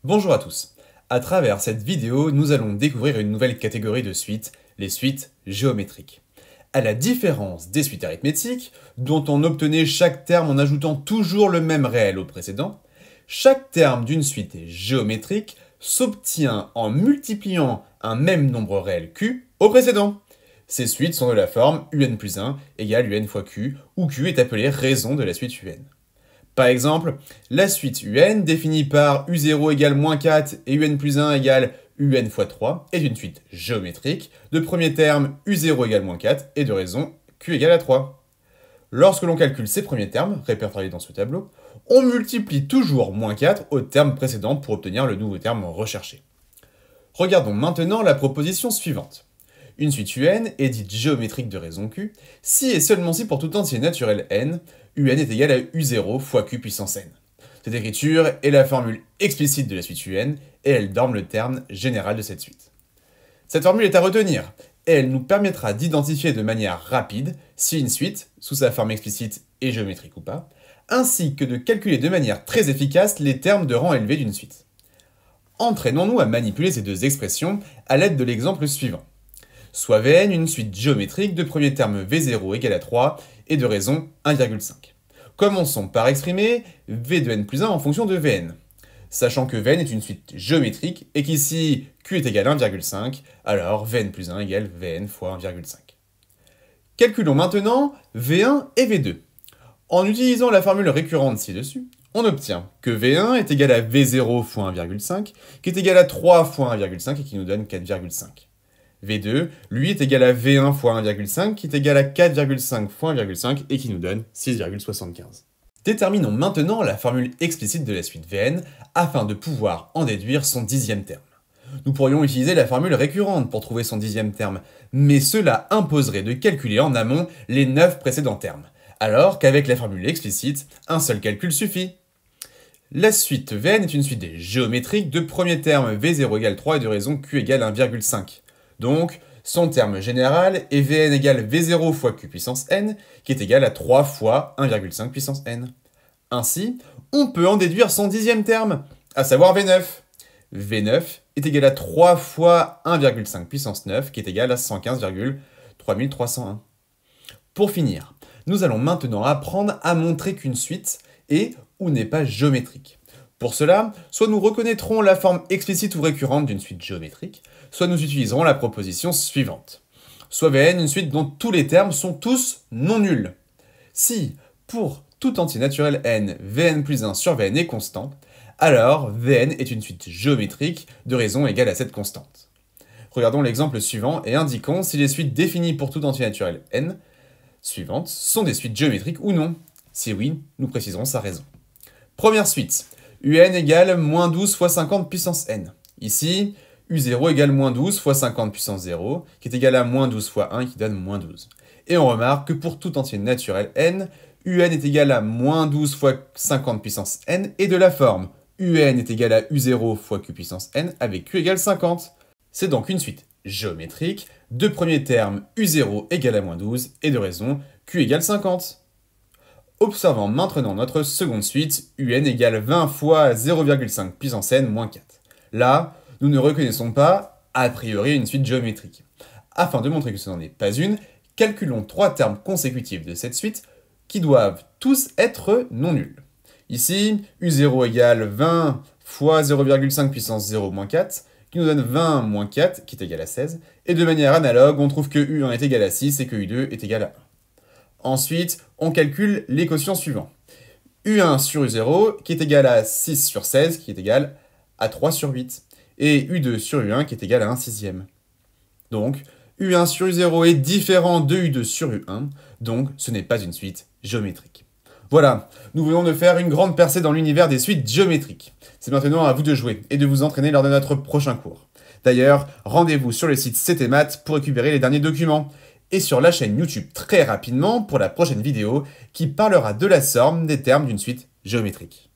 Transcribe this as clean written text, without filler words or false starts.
Bonjour à tous. À travers cette vidéo, nous allons découvrir une nouvelle catégorie de suites, les suites géométriques. À la différence des suites arithmétiques, dont on obtenait chaque terme en ajoutant toujours le même réel au précédent, chaque terme d'une suite géométrique s'obtient en multipliant un même nombre réel q au précédent. Ces suites sont de la forme un plus 1 égale un fois q, où q est appelé raison de la suite un. Par exemple, la suite un définie par u0 égale moins 4 et un plus 1 égale un fois 3 est une suite géométrique de premier terme u0 égale moins 4 et de raison q égale à 3. Lorsque l'on calcule ces premiers termes, répertoriés dans ce tableau, on multiplie toujours moins 4 au terme précédent pour obtenir le nouveau terme recherché. Regardons maintenant la proposition suivante. Une suite un est dite géométrique de raison q si et seulement si pour tout entier naturel n, un est égal à u0 fois q puissance n. Cette écriture est la formule explicite de la suite un et elle donne le terme général de cette suite. Cette formule est à retenir et elle nous permettra d'identifier de manière rapide si une suite, sous sa forme explicite, est géométrique ou pas, ainsi que de calculer de manière très efficace les termes de rang élevé d'une suite. Entraînons-nous à manipuler ces deux expressions à l'aide de l'exemple suivant. Soit Vn une suite géométrique de premier terme V0 égale à 3 et de raison 1,5. Commençons par exprimer V de n plus 1 en fonction de Vn. Sachant que Vn est une suite géométrique et qu'ici Q est égal à 1,5, alors Vn plus 1 égale Vn fois 1,5. Calculons maintenant V1 et V2. En utilisant la formule récurrente ci-dessus, on obtient que V1 est égal à V0 fois 1,5, qui est égal à 3 fois 1,5 et qui nous donne 4,5. V2, lui, est égal à V1 fois 1,5, qui est égal à 4,5 fois 1,5 et qui nous donne 6,75. Déterminons maintenant la formule explicite de la suite Vn afin de pouvoir en déduire son dixième terme. Nous pourrions utiliser la formule récurrente pour trouver son dixième terme, mais cela imposerait de calculer en amont les 9 précédents termes, alors qu'avec la formule explicite, un seul calcul suffit. La suite Vn est une suite géométrique de premier terme V0 égale 3 et de raison Q égale 1,5. Donc, son terme général est Vn égale V0 fois Q puissance n, qui est égal à 3 fois 1,5 puissance n. Ainsi, on peut en déduire son dixième terme, à savoir V9. V9 est égal à 3 fois 1,5 puissance 9, qui est égal à 115,3301. Pour finir, nous allons maintenant apprendre à montrer qu'une suite est ou n'est pas géométrique. Pour cela, soit nous reconnaîtrons la forme explicite ou récurrente d'une suite géométrique, soit nous utiliserons la proposition suivante. Soit Vn une suite dont tous les termes sont tous non nuls. Si, pour tout entier naturel n, Vn plus 1 sur Vn est constant, alors Vn est une suite géométrique de raison égale à cette constante. Regardons l'exemple suivant et indiquons si les suites définies pour tout entier naturel n suivantes sont des suites géométriques ou non. Si oui, nous préciserons sa raison. Première suite, un égale moins 12 fois 50 puissance n. Ici, u0 égale moins 12 fois 50 puissance 0, qui est égal à moins 12 fois 1, qui donne moins 12. Et on remarque que pour tout entier naturel n, un est égal à moins 12 fois 50 puissance n, et de la forme un est égal à u0 fois q puissance n, avec q égale 50. C'est donc une suite géométrique de premier terme u0 égale à moins 12, et de raison q égale 50. Observons maintenant notre seconde suite, un égale 20 fois 0,5 puissance n moins 4. Là, nous ne reconnaissons pas, a priori, une suite géométrique. Afin de montrer que ce n'en est pas une, calculons 3 termes consécutifs de cette suite qui doivent tous être non nuls. Ici, u0 égale 20 fois 0,5 puissance 0 moins 4, qui nous donne 20 moins 4, qui est égal à 16. Et de manière analogue, on trouve que u1 est égal à 6 et que u2 est égal à 1. Ensuite, on calcule les quotients suivants. u1 sur u0 qui est égal à 6 sur 16 qui est égal à 3 sur 8. Et u2 sur u1 qui est égal à 1 sixième. Donc, u1 sur u0 est différent de u2 sur u1, donc ce n'est pas une suite géométrique. Voilà, nous venons de faire une grande percée dans l'univers des suites géométriques. C'est maintenant à vous de jouer et de vous entraîner lors de notre prochain cours. D'ailleurs, rendez-vous sur le site CTMath pour récupérer les derniers documents. Et sur la chaîne YouTube très rapidement pour la prochaine vidéo qui parlera de la somme des termes d'une suite géométrique.